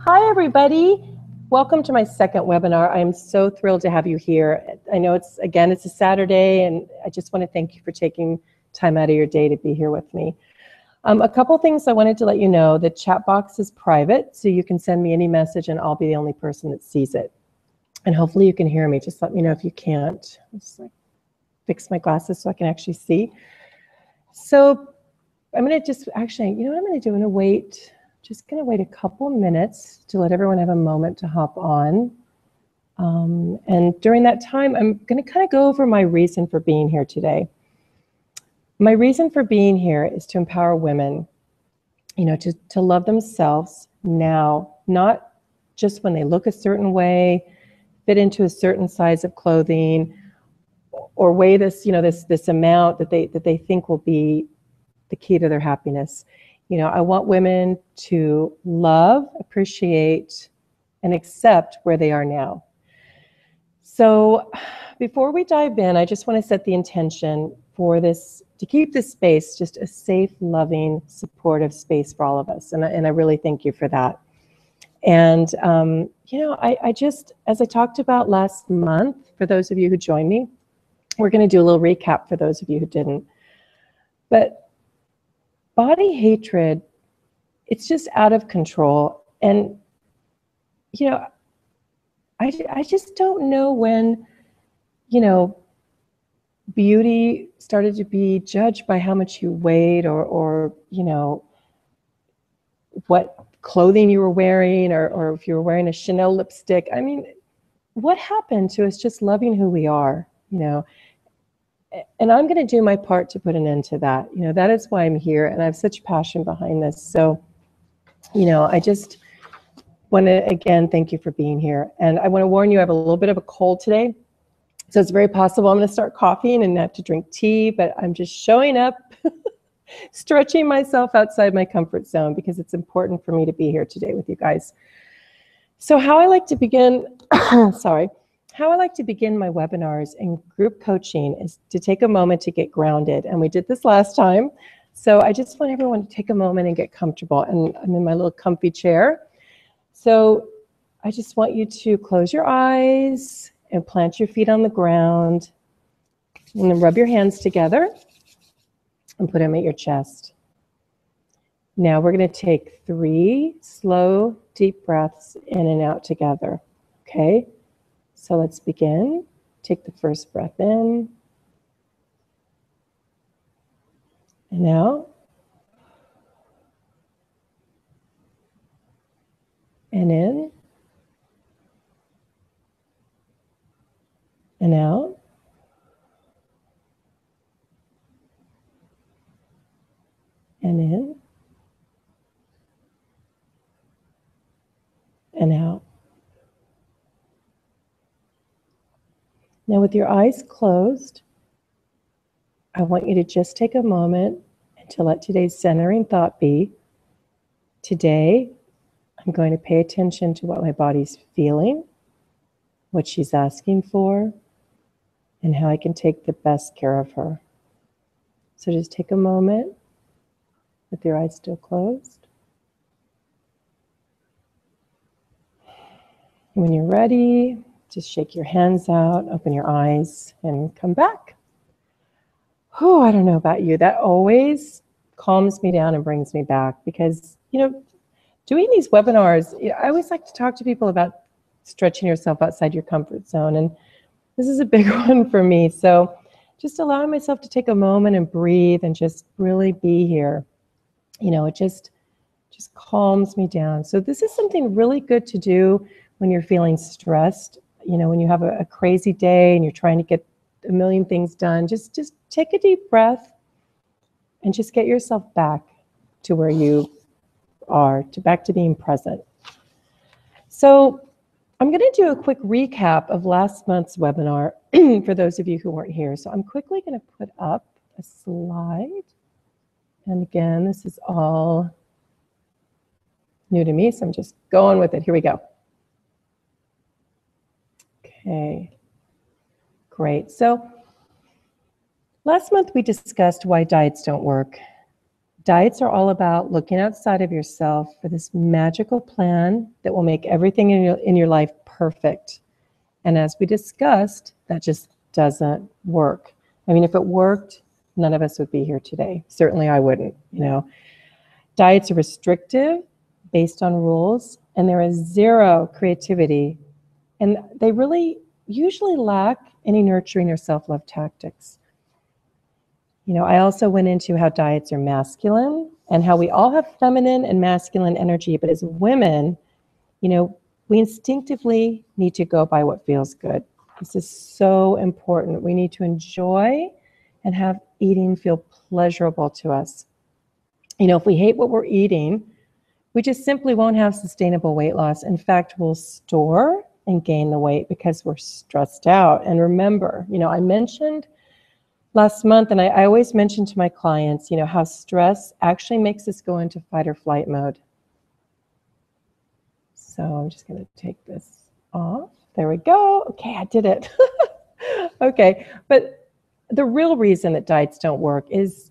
Hi, everybody. Welcome to my second webinar. I'm so thrilled to have you here. I know it's a Saturday, and I just want to thank you for taking time out of your day to be here with me. A couple things I wanted to let you know. The chat box is private, so you can send me any message and I'll be the only person that sees it. And hopefully you can hear me. Just let me know if you can't. I'll just fix my glasses so I can actually see. So I'm going to just actually, you know what I'm going to do? I'm going to wait a couple minutes to let everyone have a moment to hop on. And during that time, I'm going to kind of go over my reason for being here today. My reason for being here is to empower women, to love themselves now, not just when they look a certain way, fit into a certain size of clothing, or weigh this amount that they think will be the key to their happiness. I want women to love, appreciate, and accept where they are now. So before we dive in, I just want to set the intention for this, to keep this space just a safe, loving, supportive space for all of us. And I really thank you for that. And, I just, as I talked about last month, for those of you who joined me, we're going to do a little recap for those of you who didn't. But body hatred, it's just out of control. And, I just don't know when, beauty started to be judged by how much you weighed or what clothing you were wearing or if you were wearing a Chanel lipstick. I mean, what happened to us just loving who we are, And I'm going to do my part to put an end to that. That is why I'm here, and I have such passion behind this. So, I just want to, again, thank you for being here. And I want to warn you, I have a little bit of a cold today. So it's very possible I'm going to start coughing and have to drink tea, but I'm just showing up, stretching myself outside my comfort zone because it's important for me to be here today with you guys. So how I like to begin, how I like to begin my webinars and group coaching is to take a moment to get grounded. And we did this last time. So I just want everyone to take a moment and get comfortable. And I'm in my little comfy chair. So I just want you to close your eyes and plant your feet on the ground. And then rub your hands together and put them at your chest. Now we're going to take 3 slow, deep breaths in and out together. Okay? So let's begin. Take the first breath in and out. And in. And out. And in. And out. Now with your eyes closed, I want you to just take a moment and to let today's centering thought be, today I'm going to pay attention to what my body's feeling, what she's asking for, and how I can take the best care of her. So just take a moment with your eyes still closed. When you're ready, just shake your hands out, open your eyes, and come back. Oh, I don't know about you. That always calms me down and brings me back because, doing these webinars, I always like to talk to people about stretching yourself outside your comfort zone. And this is a big one for me. So just allowing myself to take a moment and breathe and just really be here. It just calms me down. So this is something really good to do when you're feeling stressed, when you have a crazy day and you're trying to get a million things done. Just take a deep breath and just get yourself back to where you are, back to being present. So I'm going to do a quick recap of last month's webinar for those of you who weren't here. So I'm quickly going to put up a slide. And again, this is all new to me, so I'm just going with it. Here we go. Okay, great. So last month we discussed why diets don't work, Diets are all about looking outside of yourself for this magical plan that will make everything in your life perfect. And as we discussed, that just doesn't work. I mean, if it worked, none of us would be here today. Certainly I wouldn't, you know. Diets are restrictive, based on rules, and there is zero creativity. And they really usually lack any nurturing or self-love tactics. You know, I also went into how diets are masculine and how we all have feminine and masculine energy, but as women, you know, we instinctively need to go by what feels good. This is so important. We need to enjoy and have eating feel pleasurable to us. You know, if we hate what we're eating, we just simply won't have sustainable weight loss. In fact, we'll store and gain the weight because we're stressed out. And remember, you know, I mentioned last month, and I always mention to my clients, you know, how stress actually makes us go into fight or flight mode. So I'm just going to take this off. There we go. Okay, I did it. Okay, but the real reason that diets don't work is,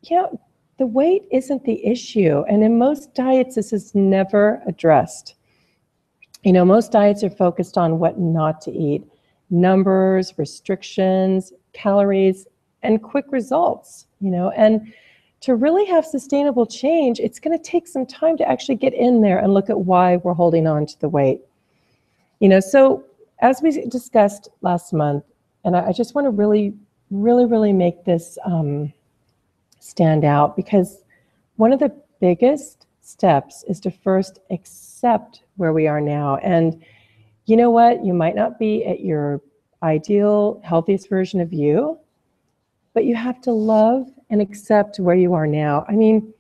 you know, the weight isn't the issue. And in most diets, this is never addressed. You know, most diets are focused on what not to eat, numbers, restrictions, calories, and quick results, you know, and to really have sustainable change, it's going to take some time to actually get in there and look at why we're holding on to the weight. You know, so as we discussed last month, and I just want to really make this stand out, because one of the biggest steps is to first accept where we are now. And you know what? You might not be at your ideal, healthiest version of you, but you have to love and accept where you are now. I mean,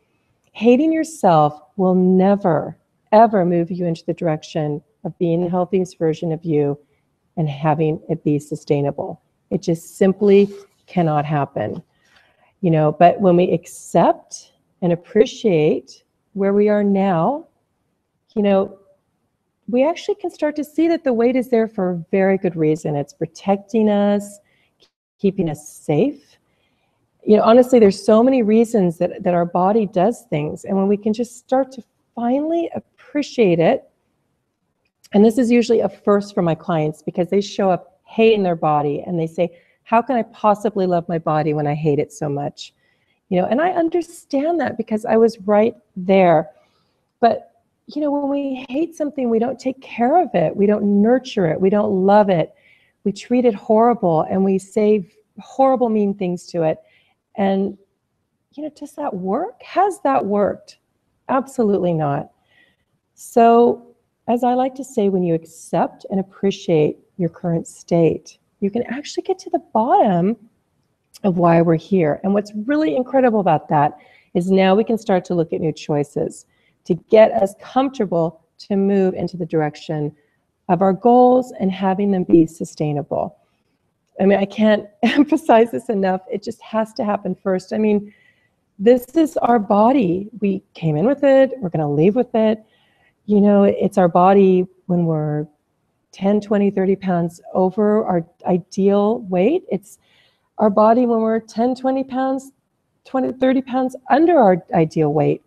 hating yourself will never, ever move you into the direction of being the healthiest version of you and having it be sustainable. It just simply cannot happen. You know, but when we accept and appreciate where we are now, you know, we actually can start to see that the weight is there for a very good reason. It's protecting us, keeping us safe. You know, honestly, there's so many reasons that our body does things. And when we can just start to finally appreciate it, and this is usually a first for my clients because they show up hating their body and they say, how can I possibly love my body when I hate it so much? You know, and I understand that because I was right there. But, you know, when we hate something, we don't take care of it. We don't nurture it. We don't love it. We treat it horrible and we say horrible, mean things to it. And, you know, does that work? Has that worked? Absolutely not. So, as I like to say, when you accept and appreciate your current state, you can actually get to the bottom of why we're here. And what's really incredible about that is now we can start to look at new choices to get us comfortable to move into the direction of our goals and having them be sustainable. I mean, I can't emphasize this enough. It just has to happen first. I mean, this is our body. We came in with it. We're going to leave with it. You know, it's our body when we're 10, 20, 30 pounds over our ideal weight. It's our body when we're 10, 20 pounds, 20, 30 pounds under our ideal weight.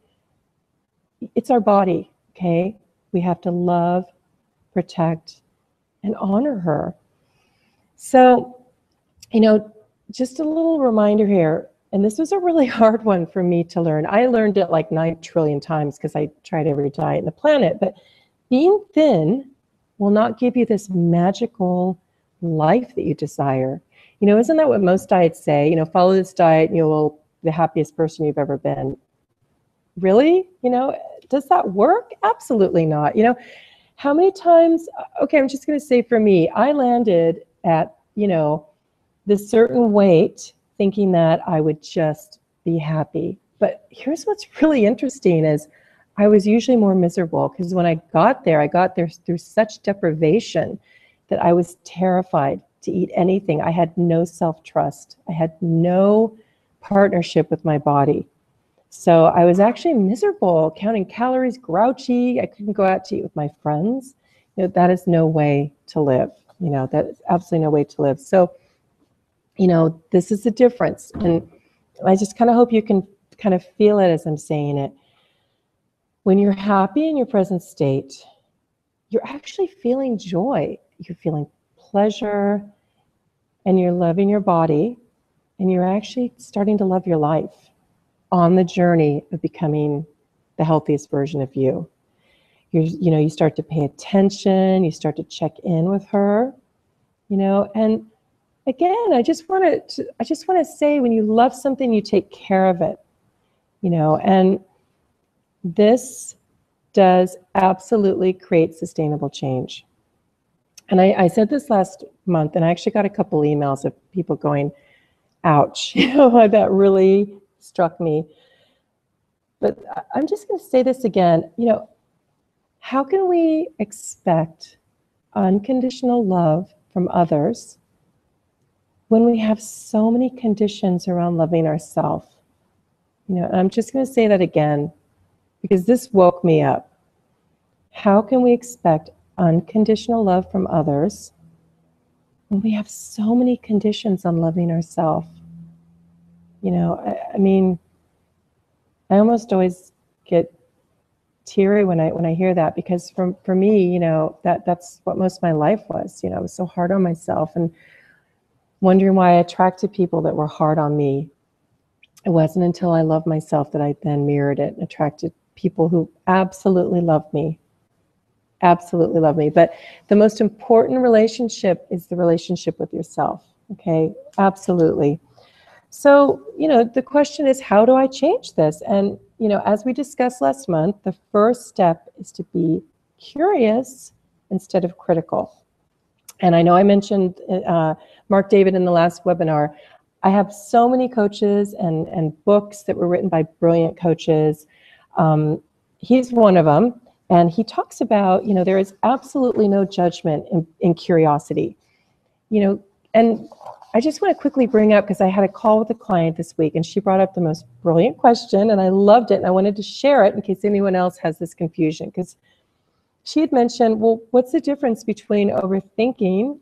It's our body, okay? We have to love, protect, and honor her. So, you know, just a little reminder here, and this was a really hard one for me to learn. I learned it like 9 trillion times because I tried every diet on the planet, but being thin will not give you this magical life that you desire. You know, isn't that what most diets say? You know, follow this diet and you'll be the happiest person you've ever been. Really? You know, does that work? Absolutely not. You know, how many times, okay, I'm just going to say for me, I landed at, you know, this certain weight thinking that I would just be happy. But here's what's really interesting is I was usually more miserable because when I got there through such deprivation that I was terrified to eat anything. I had no self-trust. I had no partnership with my body. So I was actually miserable, counting calories, grouchy. I couldn't go out to eat with my friends. You know, that is no way to live. You know, that is absolutely no way to live. So, you know, this is the difference. And I just kind of hope you can kind of feel it as I'm saying it. When you're happy in your present state, you're actually feeling joy. You're feeling pleasure, and you're loving your body, and you're actually starting to love your life on the journey of becoming the healthiest version of you. You start to pay attention, you start to check in with her, and again, I just want to say, when you love something, you take care of it, and this does absolutely create sustainable change. And I said this last month, and I actually got a couple emails of people going, ouch, that really struck me. But I'm just going to say this again, how can we expect unconditional love from others when we have so many conditions around loving ourselves? And I'm just going to say that again, because this woke me up. How can we expect unconditional love from others when we have so many conditions on loving ourselves? I mean, I almost always get teary when I hear that, because for me, that's what most of my life was. I was so hard on myself and wondering why I attracted people that were hard on me. It wasn't until I loved myself that I then mirrored it and attracted people who absolutely loved me. Absolutely love me. But the most important relationship is the relationship with yourself. Okay, absolutely. So, the question is, how do I change this? And, as we discussed last month, the first step is to be curious instead of critical. And I know I mentioned Mark David in the last webinar. I have so many coaches and books that were written by brilliant coaches. He's one of them. And he talks about, there is absolutely no judgment in curiosity. And I just want to quickly bring up, because I had a call with a client this week, and she brought up the most brilliant question, and I loved it, and I wanted to share it in case anyone else has this confusion, because she had mentioned, well, what's the difference between overthinking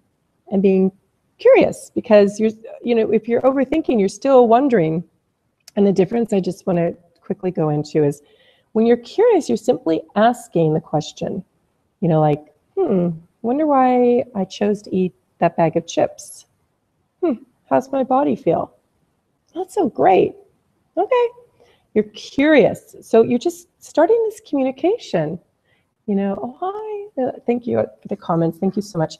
and being curious? Because if you're overthinking, you're still wondering. And the difference I just want to quickly go into is, when you're curious, you're simply asking the question, wonder why I chose to eat that bag of chips. How's my body feel? Not so great. Okay. You're curious. So you're just starting this communication. Oh, hi. Thank you for the comments. Thank you so much.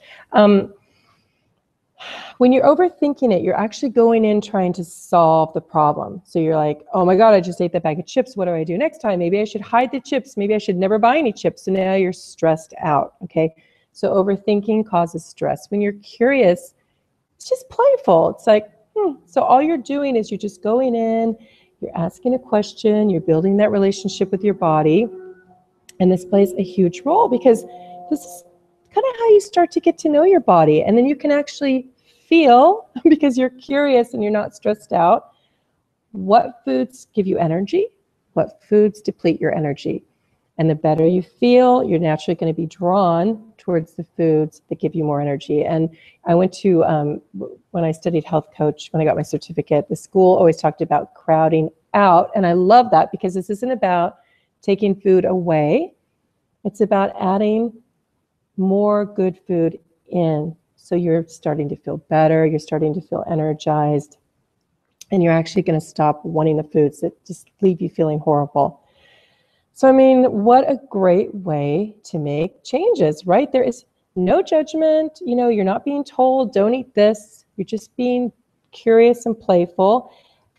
When you're overthinking it, you're actually going in trying to solve the problem. So you're like, oh my God, I just ate that bag of chips. What do I do next time? Maybe I should hide the chips. Maybe I should never buy any chips. So now you're stressed out, okay? So overthinking causes stress. When you're curious, it's just playful. It's like, So all you're doing is you're just going in, you're asking a question, you're building that relationship with your body. And this plays a huge role, because this is kind of how you start to get to know your body. And then you can actually feel, because you're curious and you're not stressed out, what foods give you energy, what foods deplete your energy. And the better you feel, you're naturally going to be drawn towards the foods that give you more energy. And I went to, when I studied health coach, when I got my certificate, the school always talked about crowding out. And I love that, because this isn't about taking food away. It's about adding more good food in. So you're starting to feel better, you're starting to feel energized, and you're actually going to stop wanting the foods that just leave you feeling horrible. So, I mean, what a great way to make changes, right? There is no judgment. You're not being told, don't eat this. You're just being curious and playful,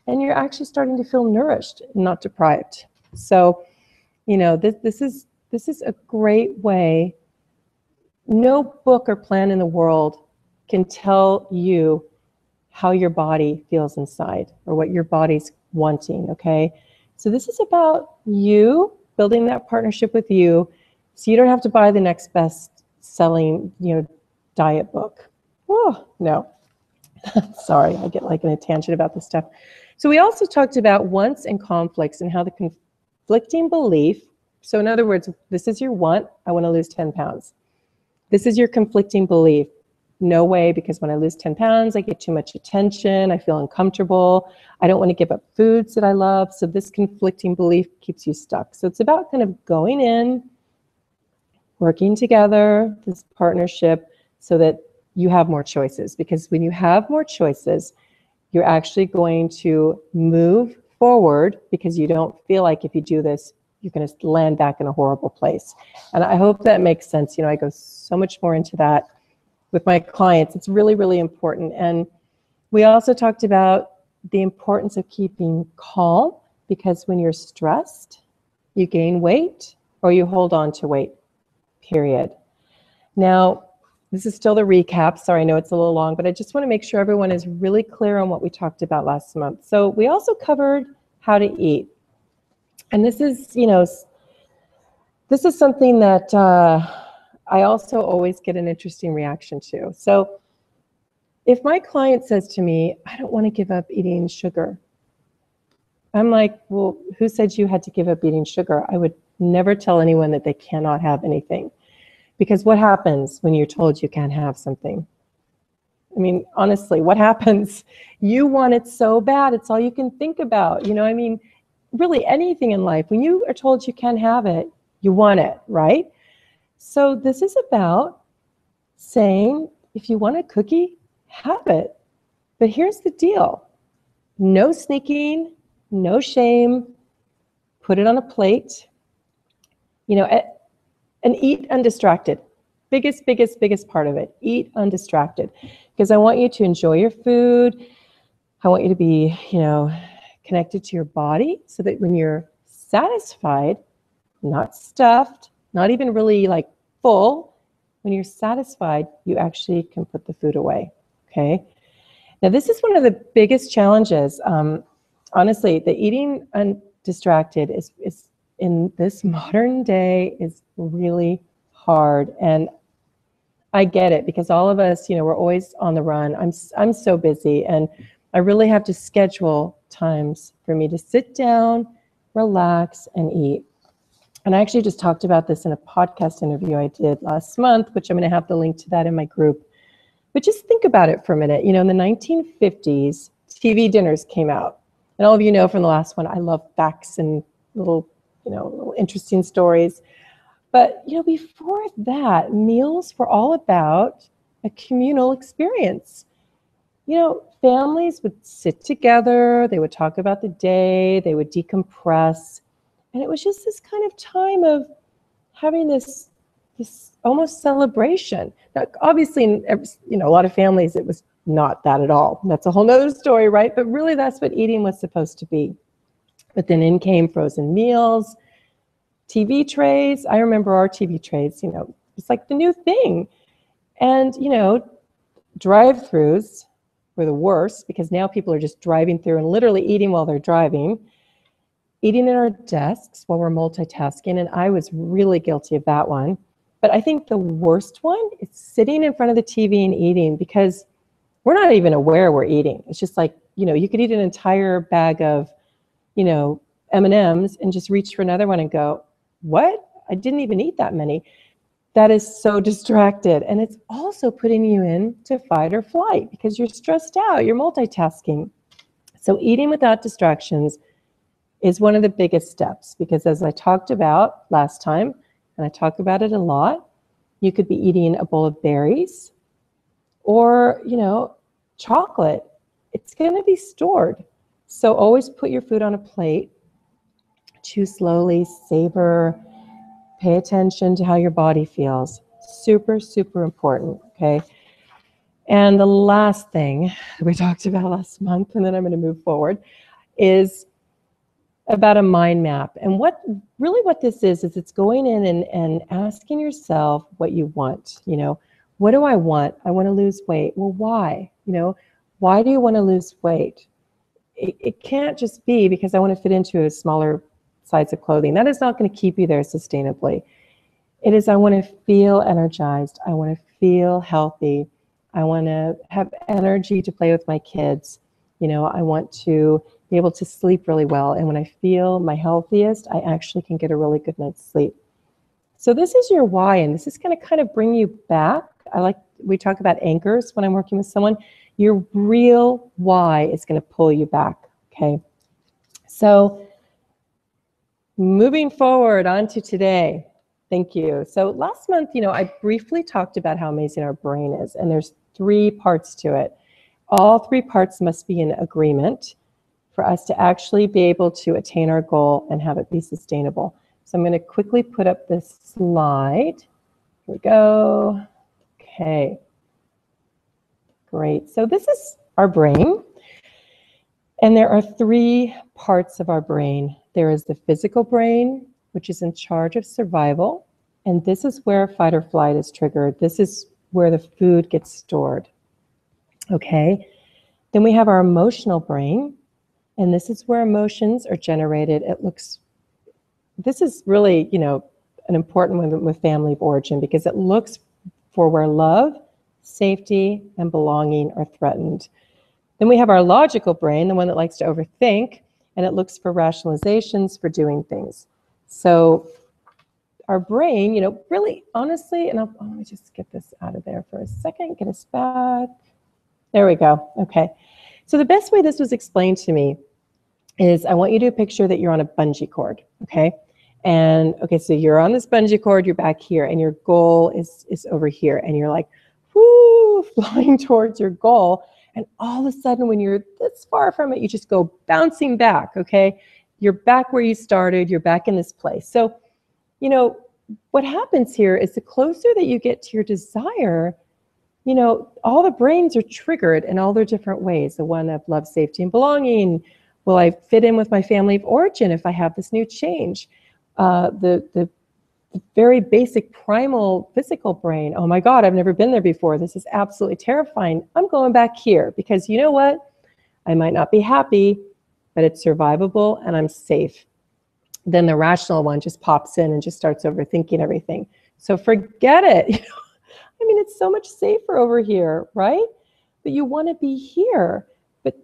and you're actually starting to feel nourished, not deprived. So, this is a great way. No book or plan in the world can tell you how your body feels inside or what your body's wanting, okay? So this is about you building that partnership with you, so you don't have to buy the next best-selling, diet book. Oh, no. Sorry, I get like in a tangent about this stuff. So we also talked about wants and conflicts, and how the conflicting belief, so in other words, this is your want, I want to lose 10 pounds. This is your conflicting belief. no way, because when I lose 10 pounds, I get too much attention. I feel uncomfortable. I don't want to give up foods that I love. So this conflicting belief keeps you stuck. So it's about kind of going in, working together, this partnership, so that you have more choices. Because when you have more choices, you're actually going to move forward, because you don't feel like if you do this, you're going to land back in a horrible place. And I hope that makes sense. You know, I go so much more into that with my clients. It's really, really important. And we also talked about the importance of keeping calm, because when you're stressed, you gain weight or you hold on to weight, period. Now, this is still the recap. Sorry, I know it's a little long, but I just want to make sure everyone is really clear on what we talked about last month. So we also covered how to eat. And this is, you know, this is something that I also always get an interesting reaction to. So if my client says to me, I don't want to give up eating sugar, I'm like, well, who said you had to give up eating sugar? I would never tell anyone that they cannot have anything. Because what happens when you're told you can't have something? I mean, honestly, what happens? You want it so bad, it's all you can think about. You know, I mean, really anything in life, when you are told you can't have it, you want it, right? So this is about saying, if you want a cookie, have it. But here's the deal. No sneaking, no shame. Put it on a plate. You know, and eat undistracted. Biggest part of it. Eat undistracted. Because I want you to enjoy your food. I want you to be, you know, connected to your body, so that when you're satisfied, not stuffed, not even really like full, when you're satisfied, you actually can put the food away, okay? Now, this is one of the biggest challenges. Honestly, the eating undistracted is in this modern day is really hard. And I get it, because all of us, you know, we're always on the run. I'm so busy, and I really have to schedule times for me to sit down, relax, and eat. And I actually just talked about this in a podcast interview I did last month, which I'm going to have the link to that in my group. But just think about it for a minute. You know, in the 1950s, TV dinners came out. And all of you know from the last one, I love facts and little interesting stories. But, you know, before that, meals were all about a communal experience. You know, families would sit together, they would talk about the day, they would decompress. And it was just this kind of time of having this almost celebration. Now, obviously, in a lot of families, it was not that at all. That's a whole nother story, right? But really, that's what eating was supposed to be. But then in came frozen meals, TV trays. I remember our TV trays, you know, it's like the new thing. And, you know, drive-throughs were the worst, because now people are just driving through and literally eating while they're driving. Eating at our desks while we're multitasking, and I was really guilty of that one. But I think the worst one is sitting in front of the TV and eating, because we're not even aware we're eating. It's just like, you know, you could eat an entire bag of, you know, M&Ms and just reach for another one and go, what? I didn't even eat that many. That is so distracted. And it's also putting you into fight or flight, because you're stressed out, you're multitasking. So eating without distractions is one of the biggest steps, because as I talked about last time, and I talk about it a lot, you could be eating a bowl of berries or, you know, chocolate. It's going to be stored. So always put your food on a plate, chew slowly, savor, pay attention to how your body feels. Super, super important, okay? And the last thing that we talked about last month, and then I'm going to move forward, is about a mind map. And what this is it's going in and asking yourself what you want. You know, what do I want? I want to lose weight. Well, why? You know, why do you want to lose weight? It can't just be because I want to fit into a smaller size of clothing. That is not going to keep you there sustainably. It is, I want to feel energized. I want to feel healthy. I want to have energy to play with my kids. You know, I want to be able to sleep really well. And when I feel my healthiest, I actually can get a really good night's sleep. So this is your why, and this is going to kind of bring you back. I like we talk about anchors when I'm working with someone. Your real why is going to pull you back, okay? So moving forward onto today. Thank you. So last month, I briefly talked about how amazing our brain is, and there's 3 parts to it. All 3 parts must be in agreement for us to actually be able to attain our goal and have it be sustainable. So I'm going to quickly put up this slide. Here we go. Okay. Great. So this is our brain. And there are 3 parts of our brain. There is the physical brain, which is in charge of survival. And this is where fight or flight is triggered. This is where the food gets stored. Okay. Then we have our emotional brain. And this is where emotions are generated. This is really, an important one with family of origin, because it looks for where love, safety, and belonging are threatened. Then we have our logical brain, the one that likes to overthink, and it looks for rationalizations for doing things. So our brain, really honestly, and let me just get this out of there for a second, get us back. There we go. Okay. So the best way this was explained to me is, I want you to picture that you're on a bungee cord, okay? And okay, so you're on this bungee cord, you're back here, and your goal is over here, and you're like, whoo, flying towards your goal. And all of a sudden, when you're this far from it, you just go bouncing back, okay? You're back where you started, you're back in this place. So, what happens here is, the closer that you get to your desire, all the brains are triggered in all their different ways. The one of love, safety, and belonging. Will I fit in with my family of origin if I have this new change? The very basic primal physical brain. Oh my God, I've never been there before. This is absolutely terrifying. I'm going back here because you know what? I might not be happy, but it's survivable and I'm safe. Then the rational one just pops in and just starts overthinking everything. So forget it. It's so much safer over here, right? But you want to be here. But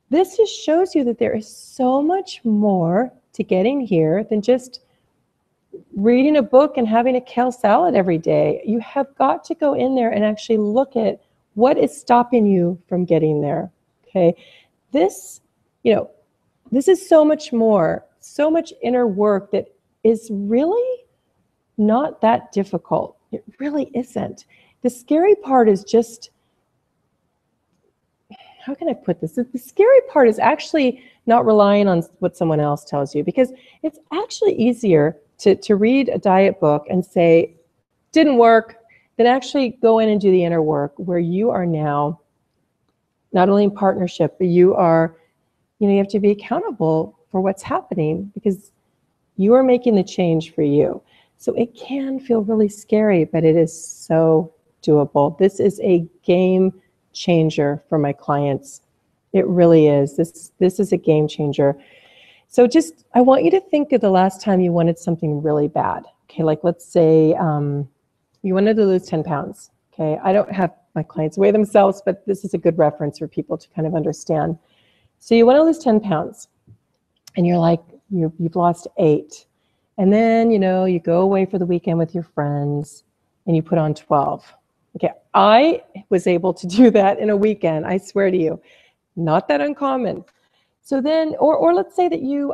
this just shows you that there is so much more to getting here than just reading a book and having a kale salad every day. You have got to go in there and actually look at what is stopping you from getting there, okay? This is so much more, so much inner work that is really not that difficult. It really isn't. The scary part is just, how can I put this? The scary part is actually not relying on what someone else tells you, because it's actually easier to read a diet book and say, didn't work, than actually go in and do the inner work, where you are now not only in partnership, but you are, you have to be accountable for what's happening, because you are making the change for you. So it can feel really scary, but it is so doable. This is a game changer for my clients. It really is. This is a game changer. So I want you to think of the last time you wanted something really bad. Okay, like let's say you wanted to lose 10 pounds. Okay, I don't have my clients weigh themselves, but this is a good reference for people to kind of understand. So you want to lose 10 pounds, and you're like, you've lost 8. And then, you go away for the weekend with your friends and you put on 12. Okay, I was able to do that in a weekend, I swear to you. Not that uncommon. So then, or let's say that you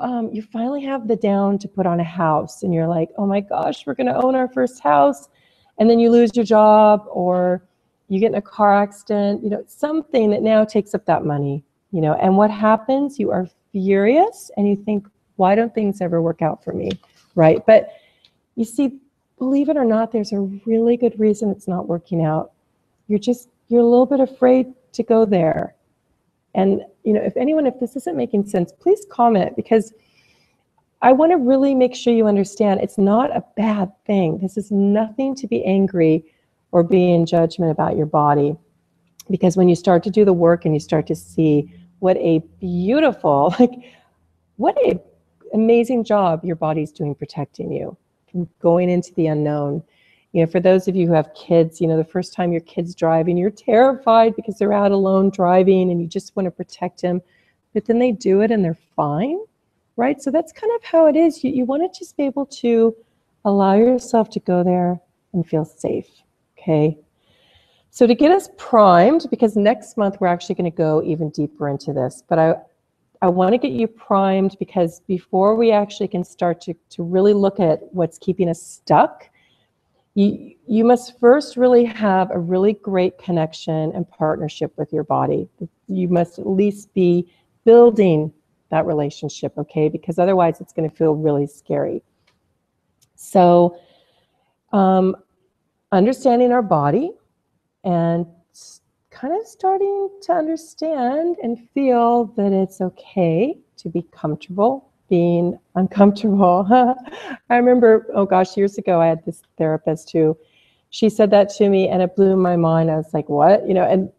finally have the down to put on a house, and you're like, oh my gosh, we're going to own our first house. And then you lose your job, or you get in a car accident, something that now takes up that money, and what happens? You are furious and you think, why don't things ever work out for me? Right? But you see, believe it or not, there's a really good reason it's not working out. You're a little bit afraid to go there. And, if this isn't making sense, please comment, because I want to really make sure you understand it's not a bad thing. This is nothing to be angry or be in judgment about your body. Because when you start to do the work and you start to see what a beautiful, what a amazing job your body's doing protecting you from going into the unknown. For those of you who have kids, the first time your kid's driving, you're terrified because they're out alone driving and you just want to protect them, but then they do it and they're fine, right? So that's kind of how it is. You want to just be able to allow yourself to go there and feel safe, okay? So to get us primed, because next month we're actually going to go even deeper into this, but I want to get you primed because before we actually can start to really look at what's keeping us stuck, you must first really have a really great connection and partnership with your body. You must at least be building that relationship, okay? Because otherwise it's going to feel really scary. So understanding our body and kind of starting to understand and feel that it's okay to be comfortable being uncomfortable. I remember, oh gosh, years ago, I had this therapist who, she said that to me and it blew my mind. I was like, what? You know, and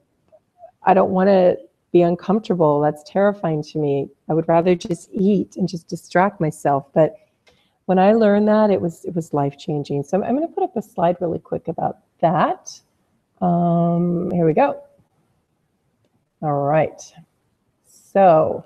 I don't want to be uncomfortable. That's terrifying to me. I would rather just eat and just distract myself. But when I learned that, it was life-changing. So I'm going to put up a slide really quick about that. Here we go. All right. So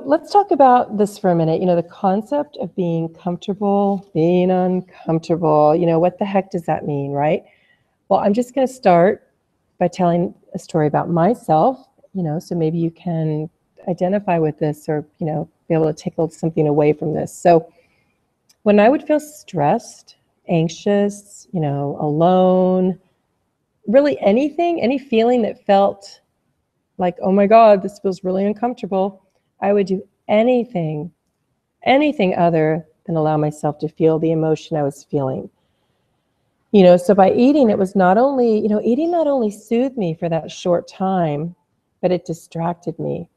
let's talk about this for a minute. You know, the concept of being comfortable, being uncomfortable, you know, what the heck does that mean, right? Well, I'm just going to start by telling a story about myself, you know, so maybe you can identify with this or, you know, be able to take something away from this. So when I would feel stressed, anxious, you know, alone, really anything, any feeling that felt like, oh my God, this feels really uncomfortable, I would do anything other than allow myself to feel the emotion I was feeling. You know, so by eating, it was not only, you know, eating not only soothed me for that short time, but it distracted me,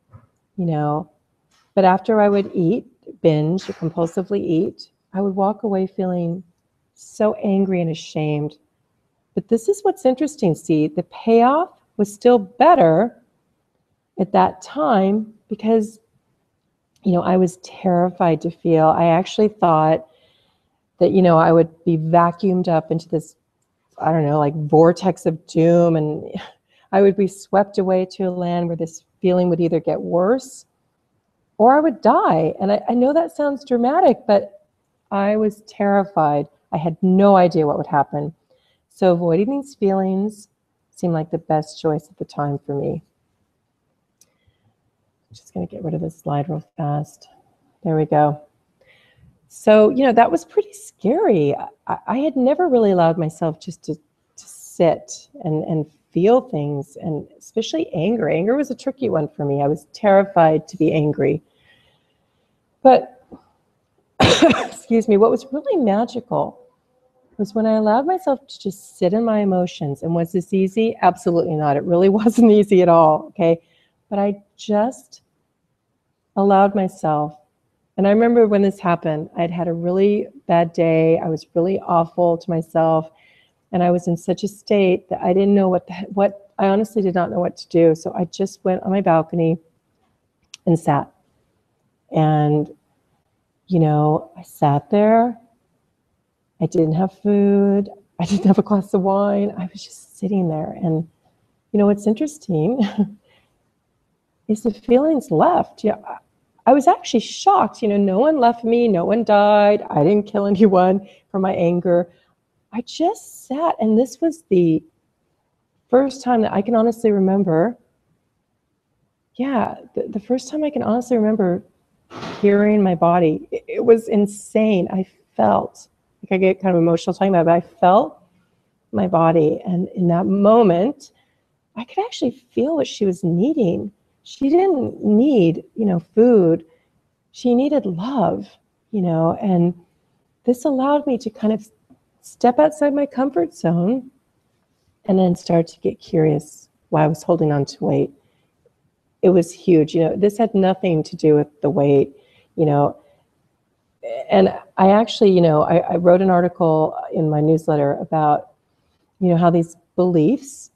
you know. But after I would eat, binge, compulsively eat, I would walk away feeling so angry and ashamed. But this is what's interesting, see, the payoff was still better at that time because, you know, I was terrified to feel. I actually thought that, you know, I would be vacuumed up into this, I don't know, like vortex of doom, and I would be swept away to a land where this feeling would either get worse or I would die. And I know that sounds dramatic, but I was terrified. I had no idea what would happen. So avoiding these feelings seemed like the best choice at the time for me. I'm just going to get rid of this slide real fast. There we go. So, you know, that was pretty scary. I had never really allowed myself just to sit and feel things, and especially anger. Anger was a tricky one for me. I was terrified to be angry. But, excuse me, what was really magical was when I allowed myself to just sit in my emotions. And was this easy? Absolutely not. It really wasn't easy at all, okay? But I just allowed myself. And I remember when this happened, I'd had a really bad day. I was really awful to myself. And I was in such a state that I didn't know what I honestly did not know what to do. So I just went on my balcony and sat. And, you know, I sat there. I didn't have food. I didn't have a glass of wine. I was just sitting there. And, you know, what's interesting is the feelings left. Yeah, I was actually shocked. You know, no one left me. No one died. I didn't kill anyone for my anger. I just sat, and this was the first time that I can honestly remember. Yeah, the first time I can honestly remember hearing my body. It was insane. I felt, like I get kind of emotional talking about it, but I felt my body. And in that moment, I could actually feel what she was needing. She didn't need, you know, food. She needed love, you know, and this allowed me to kind of step outside my comfort zone and then start to get curious why I was holding on to weight. It was huge. You know, this had nothing to do with the weight, you know. And I actually, you know, I wrote an article in my newsletter about, you know, how these beliefs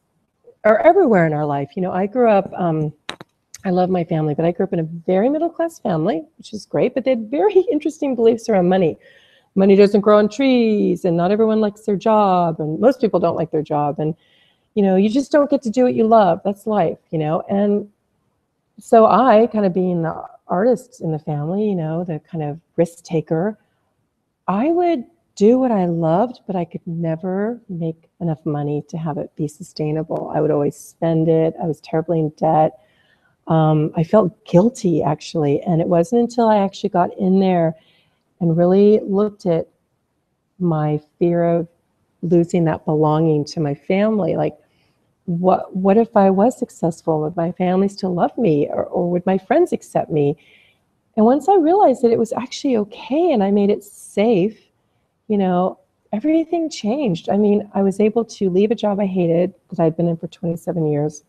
are everywhere in our life. You know, I grew up, I love my family, but I grew up in a very middle-class family, which is great, but they had very interesting beliefs around money. Money doesn't grow on trees, and not everyone likes their job, and most people don't like their job. And, you know, you just don't get to do what you love. That's life, you know. And so I, kind of being the artist in the family, you know, the kind of risk taker, I would do what I loved, but I could never make enough money to have it be sustainable. I would always spend it. I was terribly in debt. I felt guilty, actually. And it wasn't until I actually got in there and really looked at my fear of losing that belonging to my family. Like, what if I was successful? Would my family still love me? Or would my friends accept me? And once I realized that it was actually okay and I made it safe, you know, everything changed. I mean, I was able to leave a job I hated that I'd been in for 27 years.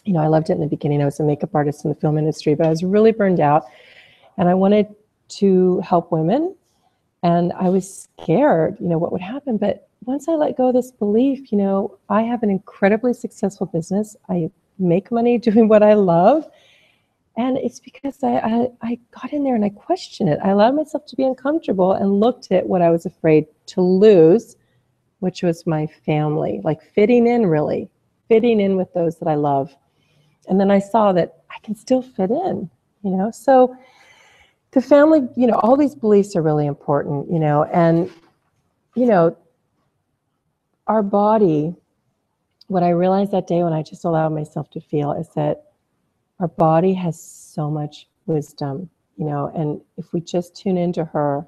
You know, I loved it in the beginning. I was a makeup artist in the film industry, but I was really burned out and I wanted to help women. And I was scared, you know, what would happen. But once I let go of this belief, you know, I have an incredibly successful business. I make money doing what I love. And it's because I got in there and I questioned it. I allowed myself to be uncomfortable and looked at what I was afraid to lose, which was my family, like fitting in, really, fitting in with those that I love. And then I saw that I can still fit in, you know. So the family, you know, all these beliefs are really important, you know, and, you know, our body, what I realized that day when I just allowed myself to feel is that our body has so much wisdom, you know, and if we just tune into her,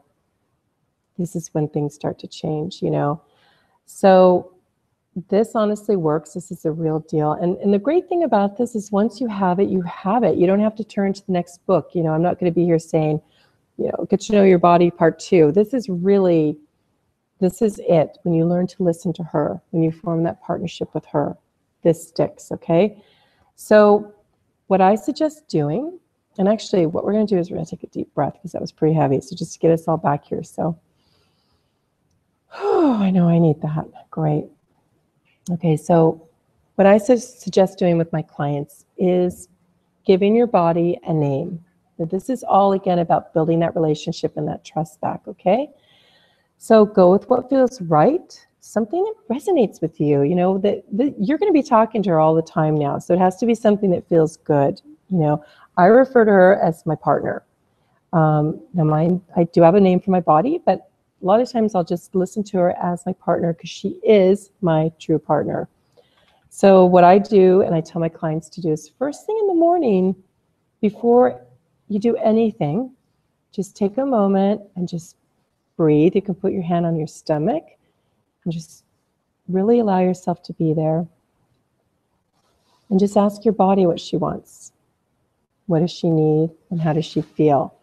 this is when things start to change, you know. So this honestly works. This is a real deal. And the great thing about this is once you have it, you have it. You don't have to turn to the next book. You know, I'm not going to be here saying, you know, get to know your body part 2. This is it. When you learn to listen to her, when you form that partnership with her, this sticks, okay? So what I suggest doing, and actually what we're going to do is we're going to take a deep breath because that was pretty heavy. So just to get us all back here. So, oh, I know I need that. Great. Okay, so what I suggest doing with my clients is giving your body a name. So this is all, again, about building that relationship and that trust back, okay? So go with what feels right, something that resonates with you, you know, that you're going to be talking to her all the time now. So it has to be something that feels good. You know, I refer to her as my partner. Now I do have a name for my body, but a lot of times I'll just listen to her as my partner because she is my true partner. So what I do, and I tell my clients to do, is first thing in the morning, before you do anything, just take a moment and just breathe. You can put your hand on your stomach and just really allow yourself to be there. And just ask your body what she wants. What does she need and how does she feel?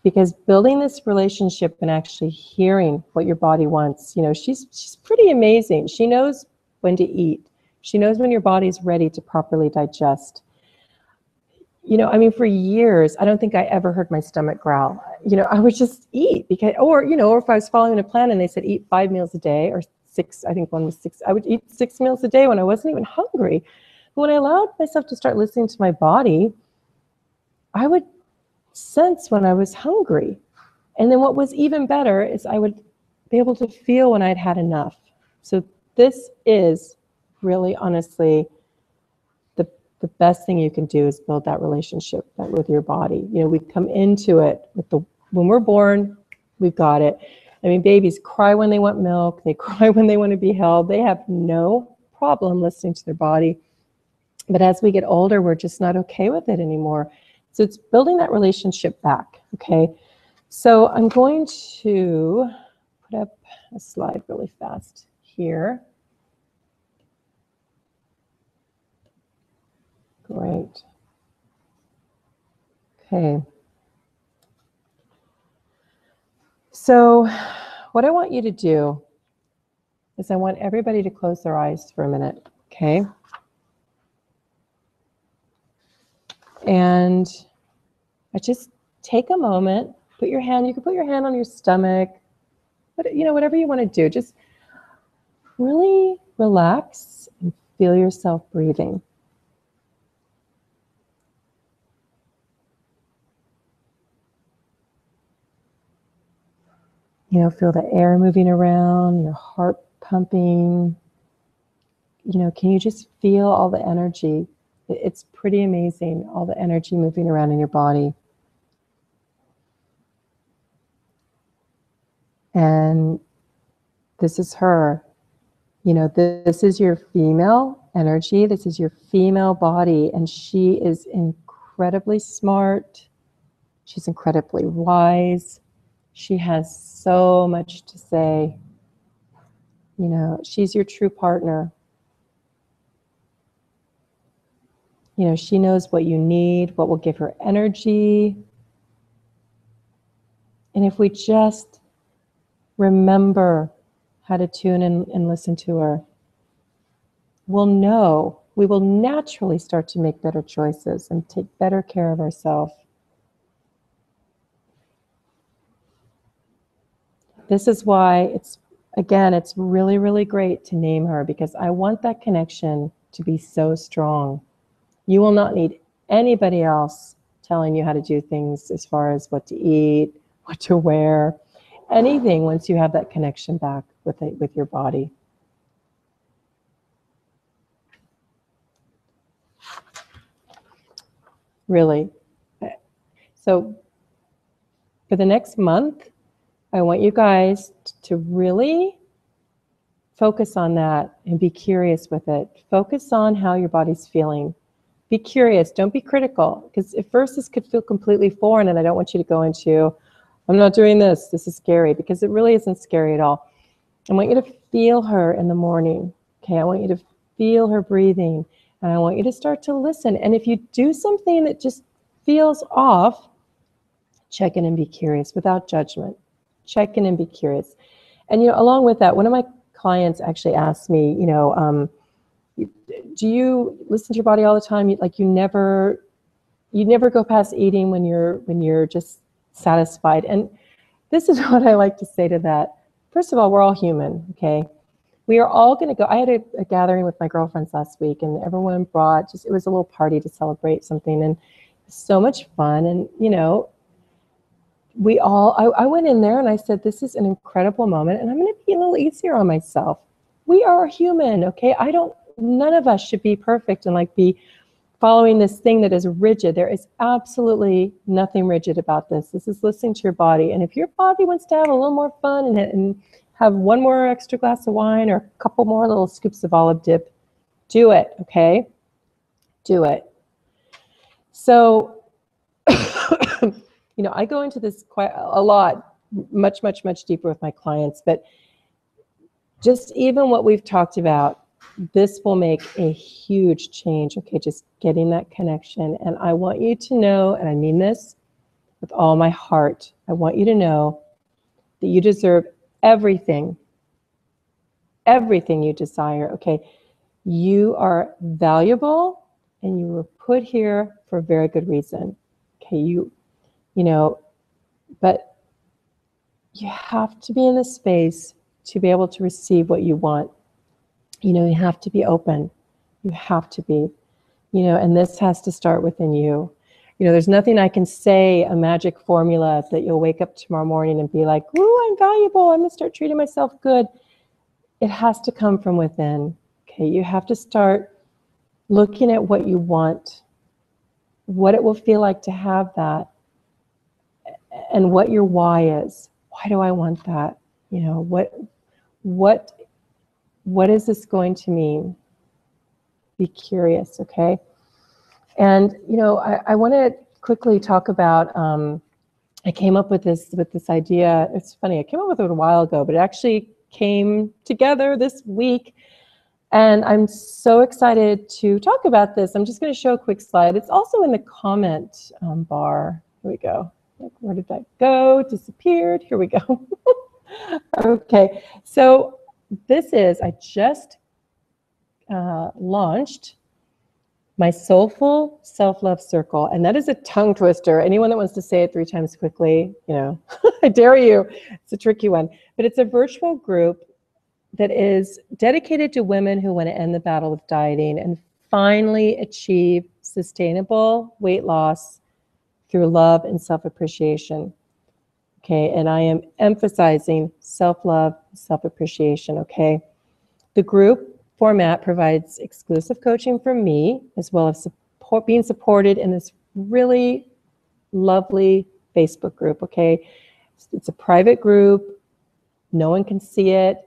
Because building this relationship and actually hearing what your body wants, you know, she's pretty amazing. She knows when to eat. She knows when your body's ready to properly digest. You know, I mean, for years, I don't think I ever heard my stomach growl. You know, I would just eat because, or, you know, or if I was following a plan and they said eat 5 meals a day or 6, I think one was 6, I would eat 6 meals a day when I wasn't even hungry. But when I allowed myself to start listening to my body, I would sense when I was hungry. And then what was even better is I would be able to feel when I'd had enough. So this is really, honestly, the best thing you can do is build that relationship with your body. You know, we come into it with when we're born, we've got it. I mean, babies cry when they want milk. They cry when they want to be held. They have no problem listening to their body. But as we get older, we're just not okay with it anymore. So it's building that relationship back, okay? So I'm going to put up a slide really fast here. Great. Okay. So what I want you to do is I want everybody to close their eyes for a minute, okay? And I just take a moment, you can put your hand on your stomach, but you know, whatever you want to do, just really relax and feel yourself breathing. You know, feel the air moving around, your heart pumping. You know, can you just feel all the energy? It's pretty amazing, all the energy moving around in your body. And this is her. You know, this is your female energy. This is your female body. And she is incredibly smart. She's incredibly wise. She has so much to say. You know, she's your true partner. You know, she knows what you need, what will give her energy. And if we just remember how to tune in and listen to her, we'll know, we will naturally start to make better choices and take better care of ourselves. This is why it's really, really great to name her, because I want that connection to be so strong. You will not need anybody else telling you how to do things as far as what to eat, what to wear, anything, once you have that connection back with your body. Really. So for the next month, I want you guys to really focus on that and be curious with it. Focus on how your body's feeling. Be curious. Don't be critical, because at first this could feel completely foreign, and I don't want you to go into, I'm not doing this, this is scary, because it really isn't scary at all. I want you to feel her in the morning. Okay, I want you to feel her breathing, and I want you to start to listen. And if you do something that just feels off, check in and be curious without judgment. Check in and be curious. And, you know, along with that, one of my clients actually asked me, you know, do you listen to your body all the time? Like you never go past eating when you're just satisfied. And this is what I like to say to that. First of all, we're all human, okay? We are all going to go. I had a gathering with my girlfriends last week, and everyone brought it was a little party to celebrate something, and it was so much fun. And, you know, I went in there and I said, this is an incredible moment, and I'm going to be a little easier on myself. We are human, okay? None of us should be perfect and like be following this thing that is rigid. There is absolutely nothing rigid about this. This is listening to your body. And if your body wants to have a little more fun and have one more extra glass of wine or a couple more little scoops of olive dip, do it, okay? Do it. So, you know, I go into this quite a lot, much deeper with my clients, but just even what we've talked about, this will make a huge change, okay? Just getting that connection. And I want you to know, and I mean this with all my heart, I want you to know that you deserve everything you desire, okay? You are valuable, and you were put here for a very good reason, okay? You know, but you have to be in the space to be able to receive what you want. You know, you have to be open. You have to be, you know, and this has to start within you. You know, there's nothing I can say, a magic formula that you'll wake up tomorrow morning and be like, ooh, I'm valuable, I'm gonna start treating myself good. It has to come from within, okay? You have to start looking at what you want, what it will feel like to have that, and what your why is. Why do I want that? You know, what is this going to mean? Be curious, okay? And, you know, I want to quickly talk about, I came up with this idea. It's funny, I came up with it a while ago, but it actually came together this week. And I'm so excited to talk about this. I'm just going to show a quick slide. It's also in the comment bar. Here we go. Where did that go? Disappeared. Here we go. Okay, so I just launched my Soulful Self-Love Circle, and that is a tongue twister. Anyone that wants to say it 3 times quickly, you know, I dare you. It's a tricky one, but it's a virtual group that is dedicated to women who want to end the battle of dieting and finally achieve sustainable weight loss through love and self-appreciation. Okay, and I am emphasizing self-love, self-appreciation, okay? The group format provides exclusive coaching from me, as well as being supported in this really lovely Facebook group, okay? It's a private group. No one can see it.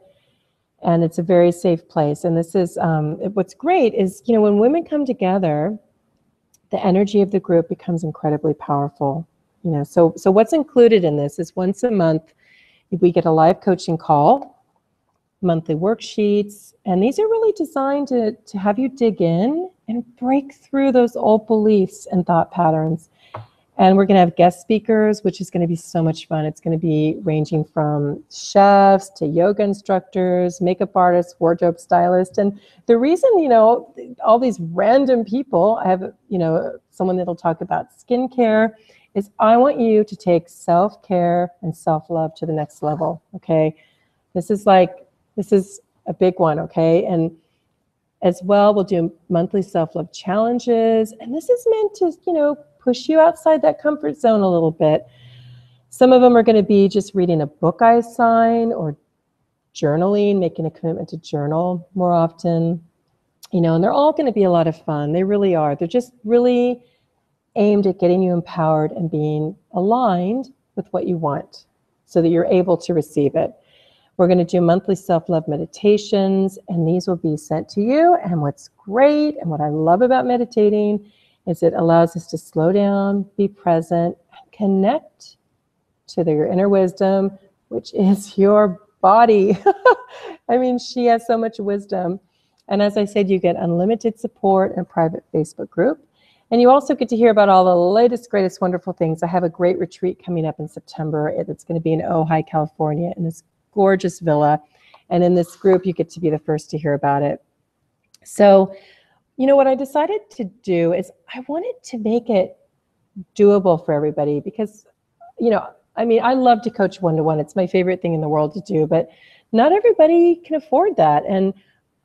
And it's a very safe place. And this is, what's great is, you know, when women come together, the energy of the group becomes incredibly powerful. You know, so what's included in this is once a month, we get a live coaching call, monthly worksheets, and these are really designed to have you dig in and break through those old beliefs and thought patterns. And we're going to have guest speakers, which is going to be so much fun. It's going to be ranging from chefs to yoga instructors, makeup artists, wardrobe stylists. And the reason, you know, all these random people, I have, you know, someone that'll talk about skincare, is I want you to take self-care and self-love to the next level, okay? This is a big one, okay? And as well, we'll do monthly self-love challenges. And this is meant to, you know, push you outside that comfort zone a little bit. Some of them are going to be just reading a book I assign or journaling, making a commitment to journal more often, you know, and they're all going to be a lot of fun. They really are. They're just really aimed at getting you empowered and being aligned with what you want so that you're able to receive it. We're going to do monthly self-love meditations, and these will be sent to you. And what's great and what I love about meditating is it allows us to slow down, be present, and connect to your inner wisdom, which is your body. I mean, she has so much wisdom. And as I said, you get unlimited support and a private Facebook group. And you also get to hear about all the latest, greatest, wonderful things. I have a great retreat coming up in September. It's going to be in Ojai, California, in this gorgeous villa. And in this group, you get to be the first to hear about it. So, you know, what I decided to do is I wanted to make it doable for everybody because, you know, I mean, I love to coach one-to-one. It's my favorite thing in the world to do, but not everybody can afford that. And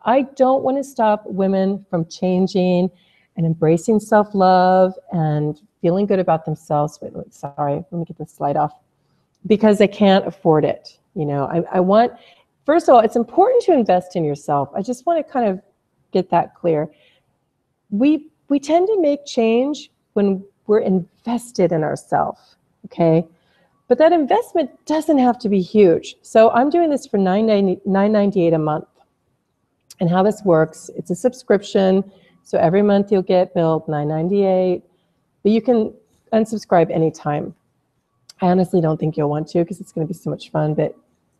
I don't want to stop women from changing and embracing self-love and feeling good about themselves. Wait, sorry, let me get this slide off. Because they can't afford it. You know, I want, first of all, it's important to invest in yourself. I just want to kind of get that clear. We tend to make change when we're invested in ourselves, okay? But that investment doesn't have to be huge. So I'm doing this for $9.98 a month. And how this works, it's a subscription. So every month you'll get billed $9.98, but you can unsubscribe anytime. I honestly don't think you'll want to because it's going to be so much fun, but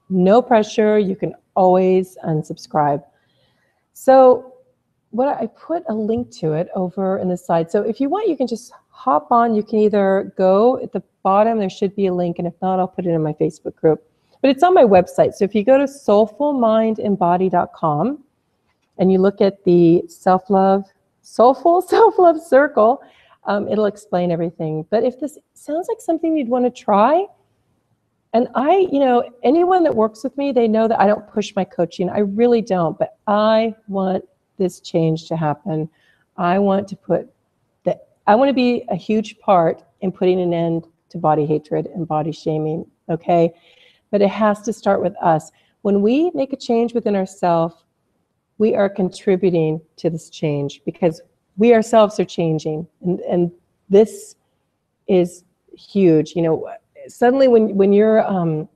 no pressure. You can always unsubscribe. So what I put a link to it over in the side. So if you want, you can just hop on. You can either go at the bottom, there should be a link, and if not, I'll put it in my Facebook group. But it's on my website. So if you go to soulfulmindandbody.com and you look at the soulful self-love circle, it'll explain everything. But if this sounds like something you'd want to try, and you know, anyone that works with me, they know that I don't push my coaching. I really don't, but I want this change to happen. I want to be a huge part in putting an end to body hatred and body shaming, okay? But it has to start with us. When we make a change within ourselves, we are contributing to this change because we ourselves are changing. And this is huge. You know, suddenly when you're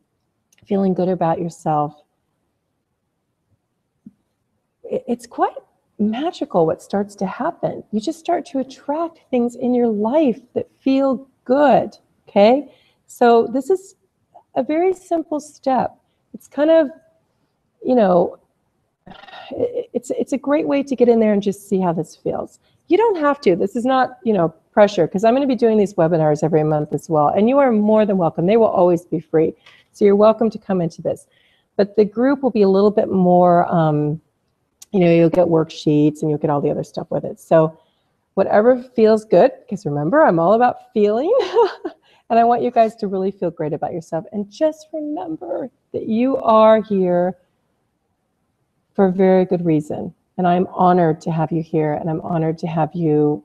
feeling good about yourself, it's quite magical what starts to happen. You just start to attract things in your life that feel good, okay? So this is a very simple step. It's kind of, you know, it's a great way to get in there and just see how this feels. You don't have to. This is not, you know, pressure, because I'm going to be doing these webinars every month as well, and you are more than welcome. They will always be free, so you're welcome to come into this. But the group will be a little bit more, you know, you'll get worksheets and you'll get all the other stuff with it. So whatever feels good, because remember, I'm all about feeling, and I want you guys to really feel great about yourself. And just remember that you are here for a very good reason. And I'm honored to have you here, and I'm honored to have you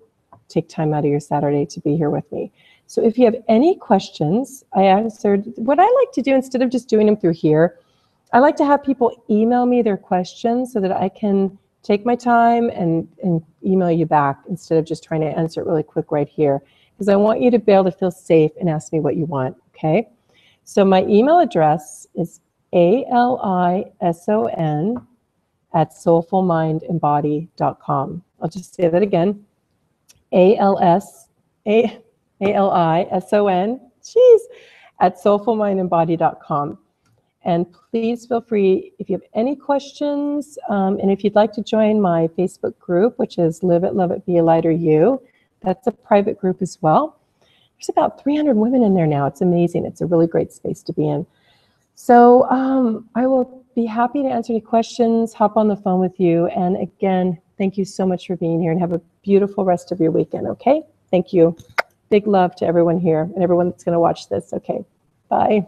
take time out of your Saturday to be here with me. So if you have any questions, I answered. What I like to do, instead of just doing them through here, I like to have people email me their questions so that I can take my time and email you back instead of just trying to answer it really quick right here. Because I want you to be able to feel safe and ask me what you want, okay? So my email address is ALISON at soulfulmindembody.com. I'll just say that again. ALISON, at soulfulmindembody.com. And please feel free, if you have any questions, and if you'd like to join my Facebook group, which is Live It, Love It, Be a Lighter You, that's a private group as well. There's about 300 women in there now. It's amazing. It's a really great space to be in. So I will be happy to answer any questions, hop on the phone with you. And again, thank you so much for being here, and have a beautiful rest of your weekend, okay? Thank you. Big love to everyone here and everyone that's going to watch this. Okay, bye.